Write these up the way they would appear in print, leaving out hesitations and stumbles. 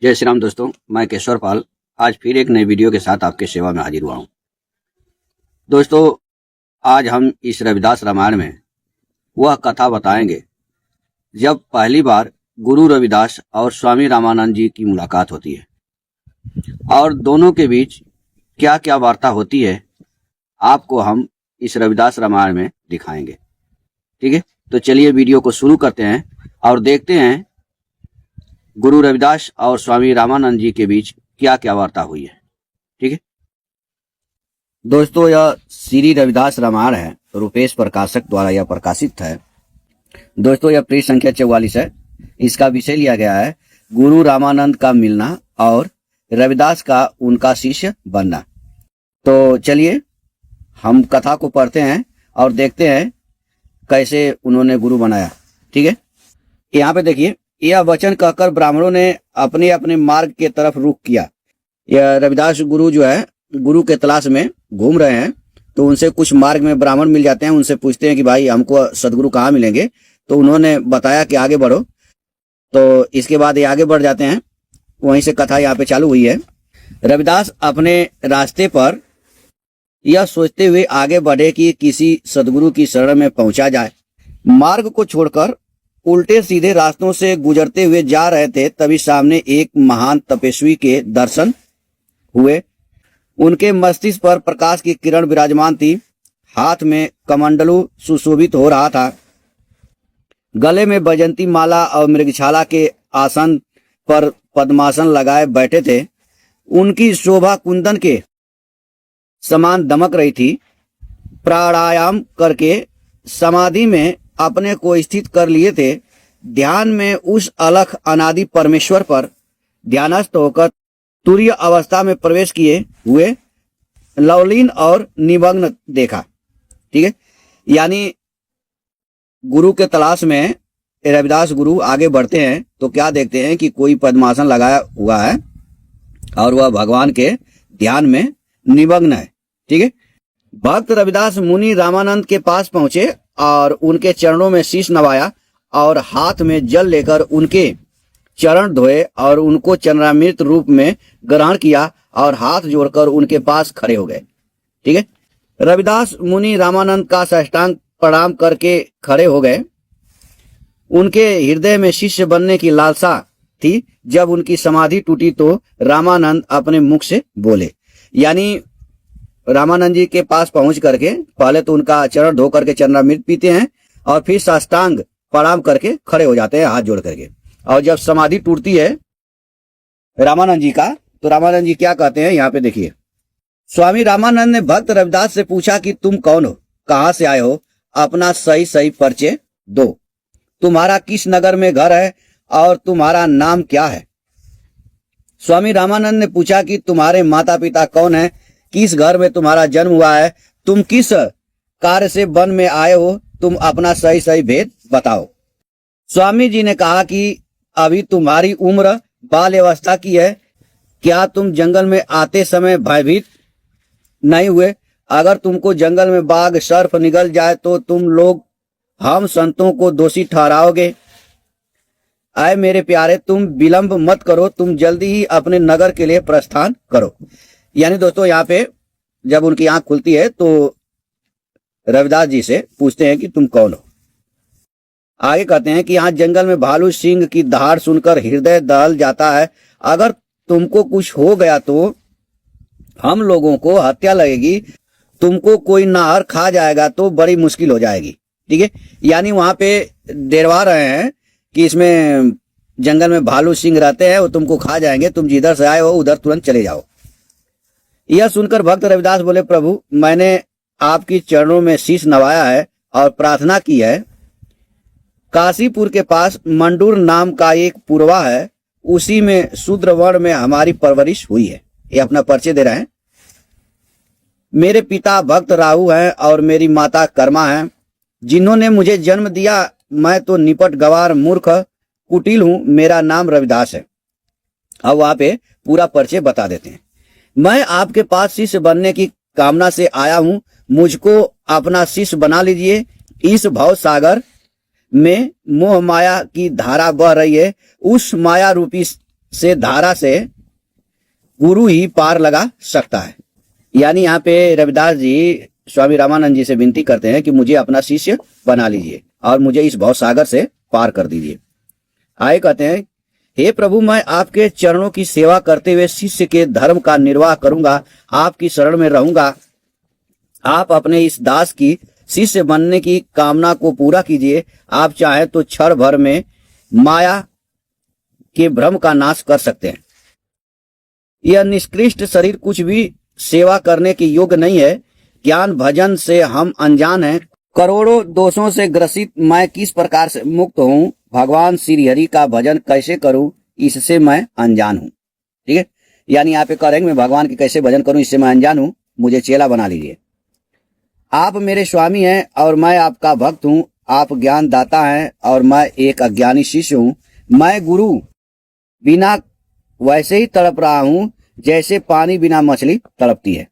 जय श्री राम दोस्तों, मैं केशवर पाल आज फिर एक नई वीडियो के साथ आपके सेवा में हाजिर हुआ हूं। दोस्तों, आज हम इस रविदास रामायण में वह कथा बताएंगे जब पहली बार गुरु रविदास और स्वामी रामानंद जी की मुलाकात होती है और दोनों के बीच क्या क्या वार्ता होती है, आपको हम इस रविदास रामायण में दिखाएंगे। ठीक है, तो चलिए वीडियो को शुरू करते हैं और देखते हैं गुरु रविदास और स्वामी रामानंद जी के बीच क्या क्या वार्ता हुई है। ठीक है दोस्तों, यह श्री रविदास रामायण है, रुपेश प्रकाशक द्वारा यह प्रकाशित है। दोस्तों, यह पृष्ठ संख्या 44 है। इसका विषय लिया गया है गुरु रामानंद का मिलना और रविदास का उनका शिष्य बनना। तो चलिए हम कथा को पढ़ते हैं और देखते हैं कैसे उन्होंने गुरु बनाया। ठीक है, यहाँ पे देखिए, यह वचन कहकर ब्राह्मणों ने अपने अपने मार्ग के तरफ रुख किया। यह रविदास गुरु जो है गुरु के तलाश में घूम रहे हैं, तो उनसे कुछ मार्ग में ब्राह्मण मिल जाते हैं। उनसे पूछते हैं कि भाई हमको सदगुरु कहाँ मिलेंगे, तो उन्होंने बताया कि आगे बढ़ो। तो इसके बाद ये आगे बढ़ जाते हैं, वहीं से कथा यहाँ पे चालू हुई है। रविदास अपने रास्ते पर यह सोचते हुए आगे बढ़े कि किसी सदगुरु की शरण में पहुंचा जाए। मार्ग को छोड़कर उल्टे सीधे रास्तों से गुजरते हुए जा रहे थे, तभी सामने एक महान तपस्वी के दर्शन हुए। उनके मस्तिष्क पर प्रकाश की किरण विराजमान थी, हाथ में कमंडलू सुशोभित हो रहा था, गले में बैजंती माला और मृगछाला के आसन पर पद्मासन लगाए बैठे थे। उनकी शोभा कुंदन के समान दमक रही थी। प्राणायाम करके समाधि में अपने को स्थित कर लिए थे। ध्यान में उस अलख अनादि परमेश्वर पर ध्यानस्थ होकर तुरीय अवस्था में प्रवेश किए हुए लवलीन और निमग्न देखा। ठीक है, यानी गुरु के तलाश में रविदास गुरु आगे बढ़ते हैं तो क्या देखते हैं कि कोई पद्मासन लगाया हुआ है और वह भगवान के ध्यान में निमग्न है। ठीक है, भक्त रविदास मुनि रामानंद के पास पहुंचे और उनके चरणों में शीश नवाया और हाथ में जल लेकर उनके चरण धोए और उनको चरणामृत रूप में ग्रहण किया और हाथ जोड़कर उनके पास खड़े हो गए। ठीक है, रविदास मुनि रामानंद का साष्टांग प्रणाम करके खड़े हो गए। उनके हृदय में शिष्य बनने की लालसा थी। जब उनकी समाधि टूटी तो रामानंद अपने मुख से बोले, यानी रामानंद जी के पास पहुंच करके पहले तो उनका चरण धो करके चरणामृत पीते हैं और फिर साष्टांग प्रणाम करके खड़े हो जाते हैं हाथ जोड़ करके। और जब समाधि टूटती है रामानंद जी का, तो रामानंद जी क्या कहते हैं, यहाँ पे देखिए। स्वामी रामानंद ने भक्त रविदास से पूछा कि तुम कौन हो, कहाँ से आए हो, अपना सही सही परिचय दो। तुम्हारा किस नगर में घर है और तुम्हारा नाम क्या है। स्वामी रामानंद ने पूछा कि तुम्हारे माता पिता कौन है, किस घर में तुम्हारा जन्म हुआ है, तुम किस कार्य से वन में आए हो, तुम अपना सही सही भेद बताओ। स्वामी जी ने कहा कि अभी तुम्हारी उम्र बाल अवस्था की है, क्या तुम जंगल में आते समय भयभीत नहीं हुए। अगर तुमको जंगल में बाघ सर्प निगल जाए तो तुम लोग हम संतों को दोषी ठहराओगे। आए मेरे प्यारे, तुम विलंब मत करो, तुम जल्दी ही अपने नगर के लिए प्रस्थान करो। यानी दोस्तों, यहाँ पे जब उनकी आंख खुलती है तो रविदास जी से पूछते हैं कि तुम कौन हो। आगे कहते हैं कि यहाँ जंगल में भालू सिंह की दहाड़ सुनकर हृदय दहल जाता है। अगर तुमको कुछ हो गया तो हम लोगों को हत्या लगेगी, तुमको कोई नार खा जाएगा तो बड़ी मुश्किल हो जाएगी। ठीक है, यानी वहां पे डरवा रहे हैं कि इसमें जंगल में भालू सिंह रहते हैं, वो तुमको खा जाएंगे, तुम जिधर से आए हो उधर तुरंत चले जाओ। यह सुनकर भक्त रविदास बोले, प्रभु मैंने आपकी चरणों में शीश नवाया है और प्रार्थना की है। काशीपुर के पास मंडूर नाम का एक पुरवा है, उसी में शूद्र वर्ण में हमारी परवरिश हुई है। ये अपना परिचय दे रहे हैं। मेरे पिता भक्त राहु हैं और मेरी माता कर्मा है, जिन्होंने मुझे जन्म दिया। मैं तो निपट गवार मूर्ख कुटिल हूं, मेरा नाम रविदास है। अब वहां पे पूरा परिचय बता देते हैं। मैं आपके पास शिष्य बनने की कामना से आया हूं, मुझको अपना शिष्य बना लीजिए। इस भव सागर में मोह माया की धारा बह रही है, उस माया रूपी से धारा से गुरु ही पार लगा सकता है। यानी यहाँ पे रविदास जी स्वामी रामानंद जी से विनती करते हैं कि मुझे अपना शिष्य बना लीजिए और मुझे इस भवसागर से पार कर दीजिए। आगे कहते हैं, हे प्रभु, मैं आपके चरणों की सेवा करते हुए शिष्य के धर्म का निर्वाह करूंगा, आपकी शरण में रहूंगा। आप अपने इस दास की शिष्य बनने की कामना को पूरा कीजिए। आप चाहे तो क्षण भर में माया के भ्रम का नाश कर सकते हैं। यह निष्कृष्ट शरीर कुछ भी सेवा करने के योग्य नहीं है। ज्ञान भजन से हम अनजान हैं। करोड़ों दोषों से ग्रसित मैं किस प्रकार से मुक्त हूँ, भगवान श्री हरि का भजन कैसे करूं, इससे मैं अनजान हूं। ठीक है, यानी यहाँ पे करेंगे मैं भगवान की कैसे भजन करूं, इससे मैं अनजान हूं, मुझे चेला बना लीजिए। आप मेरे स्वामी हैं और मैं आपका भक्त हूं। आप ज्ञान दाता हैं और मैं एक अज्ञानी शिष्य हूं। मैं गुरु बिना वैसे ही तड़प रहा हूं जैसे पानी बिना मछली तड़पती है।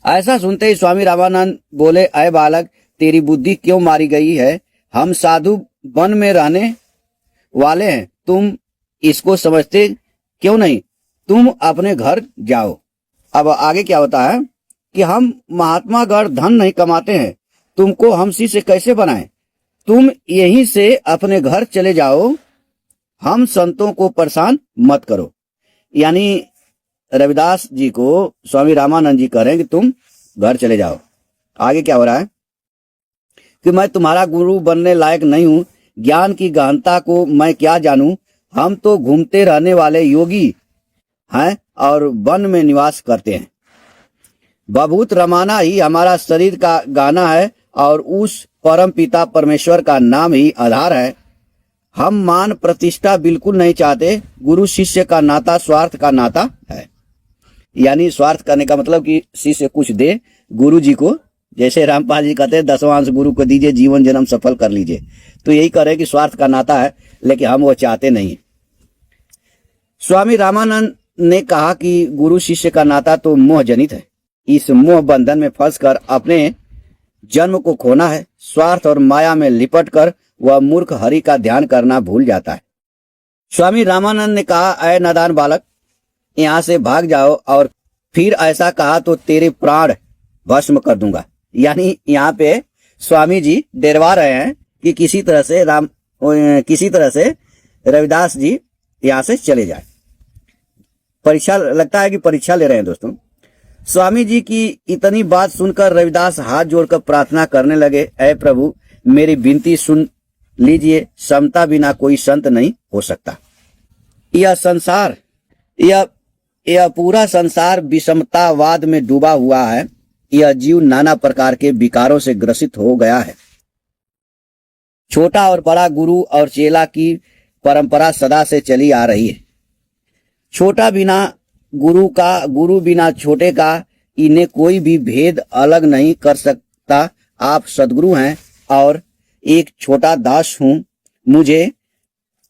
ऐसा सुनते ही स्वामी रामानंद बोले, अय बालक, तेरी बुद्धि क्यों मारी गई है? हम साधु वन में रहने वाले हैं, तुम इसको समझते क्यों नहीं? तुम अपने घर जाओ। अब आगे क्या होता है कि हम महात्मा गण धन नहीं कमाते हैं, तुमको हम शिष्य कैसे बनाएं? तुम यहीं से अपने घर चले जाओ, हम संतों को परेशान मत करो। यानी रविदास जी को स्वामी रामानंद जी कह रहे हैं कि तुम घर चले जाओ। आगे क्या हो रहा है कि मैं तुम्हारा गुरु बनने लायक नहीं हूं, ज्ञान की गहनता को मैं क्या जानूं? हम तो घूमते रहने वाले योगी हैं और वन में निवास करते हैं। बभूत रमाना ही हमारा शरीर का गाना है और उस परम पिता परमेश्वर का नाम ही आधार है। हम मान प्रतिष्ठा बिल्कुल नहीं चाहते। गुरु शिष्य का नाता स्वार्थ का नाता है। यानी स्वार्थ करने का मतलब कि शिष्य कुछ दे गुरु जी को, जैसे रामपाल जी कहते हैं 10वां अंश गुरु को दीजिए, जीवन जन्म सफल कर लीजिए। तो यही करे कि स्वार्थ का नाता है, लेकिन हम वो चाहते नहीं। स्वामी रामानंद ने कहा कि गुरु शिष्य का नाता तो मोह जनित है। इस मोह बंधन में फंसकर अपने जन्म को खोना है। स्वार्थ और माया में लिपट कर वह मूर्ख हरि का ध्यान करना भूल जाता है। स्वामी रामानंद ने कहा, अय नादान बालक, यहाँ से भाग जाओ, और फिर ऐसा कहा तो तेरे प्राण भस्म कर दूंगा। यानी यहाँ पे स्वामी जी डरवा रहे हैं कि किसी तरह से रविदास जी यहाँ से चले जाए। परीक्षा, लगता है कि परीक्षा ले रहे हैं दोस्तों। स्वामी जी की इतनी बात सुनकर रविदास हाथ जोड़कर प्रार्थना करने लगे, ऐ प्रभु, मेरी विनती सुन लीजिए। समता बिना कोई संत नहीं हो सकता। यह पूरा संसार विषमतावाद में डूबा हुआ है। यह जीव नाना प्रकार के विकारों से ग्रसित हो गया है। छोटा और बड़ा गुरु और चेला की परंपरा सदा से चली आ रही है। छोटा बिना गुरु का, गुरु बिना छोटे का, इन्हें कोई भी भेद अलग नहीं कर सकता। आप सदगुरु हैं और एक छोटा दास हूं। मुझे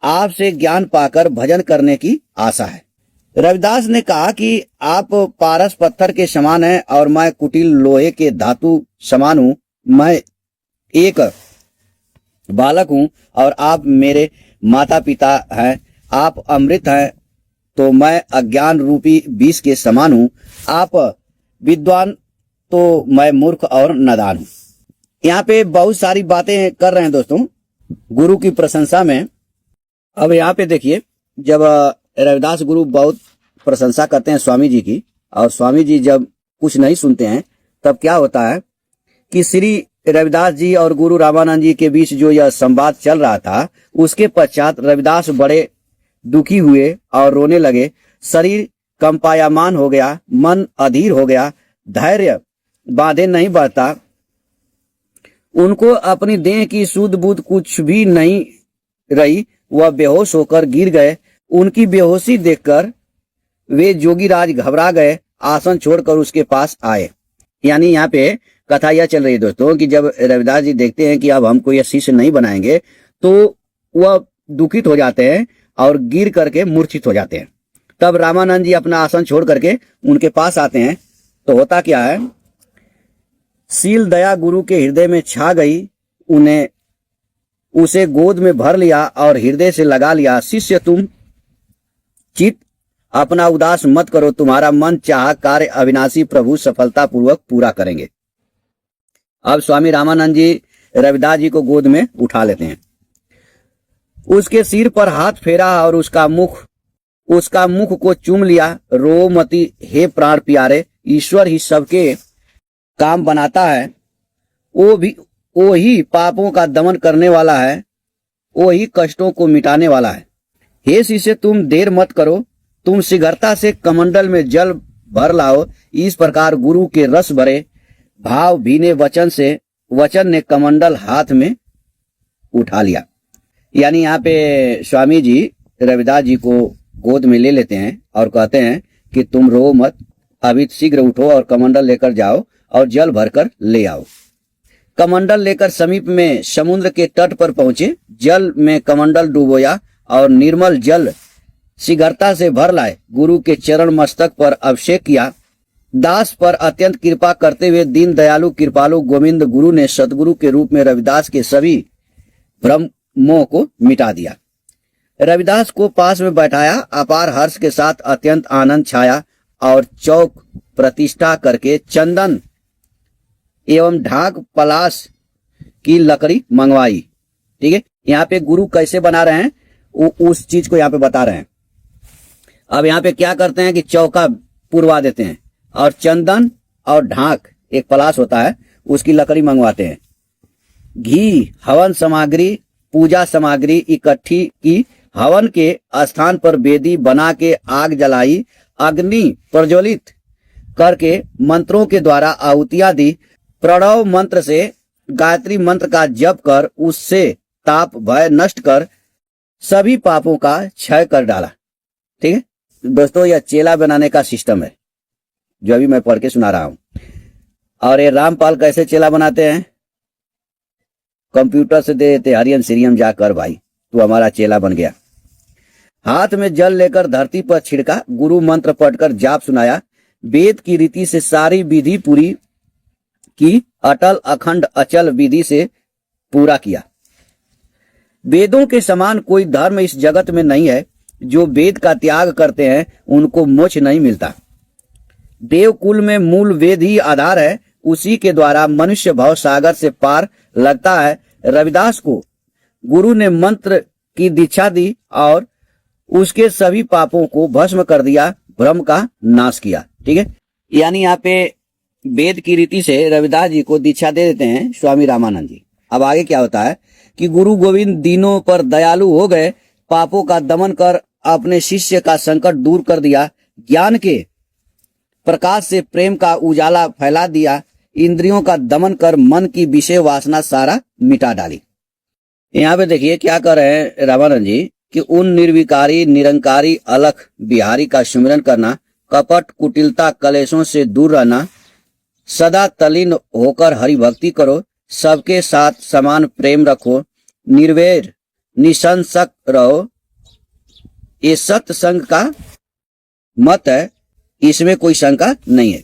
आपसे ज्ञान पाकर भजन करने की आशा है। रविदास ने कहा कि आप पारस पत्थर के समान हैं और मैं कुटिल लोहे के धातु समान हूं। मैं एक बालक हूं और आप मेरे माता पिता हैं। आप अमृत हैं तो मैं अज्ञान रूपी विष के समान हूं। आप विद्वान तो मैं मूर्ख और नादान हूं। यहाँ पे बहुत सारी बातें कर रहे हैं दोस्तों गुरु की प्रशंसा में। अब यहाँ पे देखिए, जब रविदास गुरु बहुत प्रशंसा करते हैं स्वामी जी की, और स्वामी जी जब कुछ नहीं सुनते हैं, तब क्या होता है कि श्री रविदास जी और गुरु रामानंद जी के बीच जो यह संवाद चल रहा था, उसके पश्चात रविदास बड़े दुखी हुए और रोने लगे। शरीर कंपायमान हो गया, मन अधीर हो गया, धैर्य बांधे नहीं बढ़ता। उनको अपनी देह की सुध बुध कुछ भी नहीं रही। वह बेहोश होकर गिर गए। उनकी बेहोशी देखकर वे जोगीराज घबरा गए, आसन छोड़कर उसके पास आए। यानी यहाँ पे कथा यह चल रही है दोस्तों कि जब रविदास जी देखते हैं कि अब हमको यह शिष्य नहीं बनाएंगे, तो वह दुखित हो जाते हैं और गिर करके मूर्छित हो जाते हैं। तब रामानंद जी अपना आसन छोड़ करके उनके पास आते हैं। तो होता क्या है, शील दया गुरु के हृदय में छा गई। उसे गोद में भर लिया और हृदय से लगा लिया। शिष्य, तुम चित अपना उदास मत करो, तुम्हारा मन चाह कार्य अविनाशी प्रभु सफलतापूर्वक पूरा करेंगे। अब स्वामी रामानंद जी रविदास जी को गोद में उठा लेते हैं, उसके सिर पर हाथ फेरा और उसका मुख को चूम लिया। रो मती हे प्राण प्यारे, ईश्वर ही सबके काम बनाता है, वो ही पापों का दमन करने वाला है, वो ही कष्टों को मिटाने वाला है। हे शिष्य, तुम देर मत करो, तुम शीघ्रता से कमंडल में जल भर लाओ। इस प्रकार गुरु के रस भरे भाव भीने वचन ने कमंडल हाथ में उठा लिया। यानी यहाँ पे स्वामी जी रविदास जी को गोद में ले लेते हैं और कहते हैं कि तुम रो मत, अभी शीघ्र उठो और कमंडल लेकर जाओ और जल भरकर ले आओ। कमंडल लेकर समीप में समुद्र के तट पर पहुंचे, जल में कमंडल डुबोया और निर्मल जल शीघ्रता से भर लाए। गुरु के चरण मस्तक पर अभिषेक किया। दास पर अत्यंत कृपा करते हुए दीन दयालु कृपालु गोविंद गुरु ने सतगुरु के रूप में रविदास के सभी भ्रमों को मिटा दिया। रविदास को पास में बैठाया, अपार हर्ष के साथ अत्यंत आनंद छाया और चौक प्रतिष्ठा करके चंदन एवं ढाक पलाश की लकड़ी मंगवाई। ठीक है, यहाँ पे गुरु कैसे बना रहे हैं उस चीज को यहाँ पे बता रहे हैं। अब यहाँ पे क्या करते हैं कि चौका पुरवा देते हैं और चंदन और ढाक, एक पलाश होता है, उसकी लकड़ी मंगवाते हैं। घी, हवन सामग्री, पूजा सामग्री इकट्ठी की। हवन के स्थान पर वेदी बना के आग जलाई, अग्नि प्रज्वलित करके मंत्रों के द्वारा आहुतियां दी। प्रणव मंत्र से गायत्री मंत्र का जप कर उससे ताप भय नष्ट कर सभी पापों का क्षय कर डाला। ठीक है दोस्तों, यह चेला बनाने का सिस्टम है जो अभी मैं पढ़ के सुना रहा हूं। और ये रामपाल कैसे चेला बनाते हैं, कंप्यूटर से दे देते, हरियम सिरियम जाकर भाई तू हमारा चेला बन गया। हाथ में जल लेकर धरती पर छिड़का, गुरु मंत्र पढ़कर जाप सुनाया। वेद की रीति से सारी विधि पूरी की, अटल अखंड अचल विधि से पूरा किया। वेदों के समान कोई धर्म इस जगत में नहीं है। जो वेद का त्याग करते हैं उनको मोक्ष नहीं मिलता। देव कुल में मूल वेद ही आधार है, उसी के द्वारा मनुष्य भव सागर से पार लगता है। रविदास को गुरु ने मंत्र की दीक्षा दी और उसके सभी पापों को भस्म कर दिया, भ्रम का नाश किया। ठीक है, यानी यहाँ पे वेद की रीति से रविदास जी को दीक्षा दे देते हैं स्वामी रामानंद जी। अब आगे क्या होता है कि गुरु गोविंद दीनों पर दयालु हो गए, पापों का दमन कर अपने शिष्य का संकट दूर कर दिया, ज्ञान के प्रकाश से प्रेम का उजाला फैला दिया, इंद्रियों का दमन कर मन की विषय वासना सारा मिटा डाली। यहाँ पे देखिए क्या कर रहे हैं रामानंद जी कि उन निर्विकारी निरंकारी अलख बिहारी का सुमिरन करना, कपट कुटिलता कलेशों से दूर रहना, सदा तल्लीन होकर हरि भक्ति करो, सबके साथ समान प्रेम रखो, निर्वैर निसंशक रहो। ये सत्संग का मत है, इसमें कोई शंका नहीं है।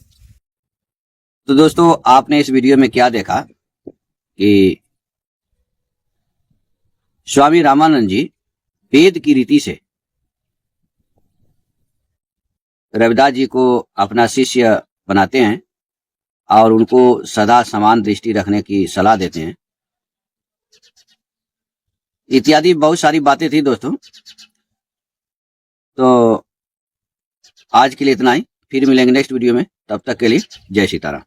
तो दोस्तों आपने इस वीडियो में क्या देखा कि स्वामी रामानंद जी वेद की रीति से रविदास जी को अपना शिष्य बनाते हैं और उनको सदा समान दृष्टि रखने की सलाह देते हैं, इत्यादि बहुत सारी बातें थी दोस्तों। तो आज के लिए इतना ही, फिर मिलेंगे नेक्स्ट वीडियो में, तब तक के लिए जय सीताराम।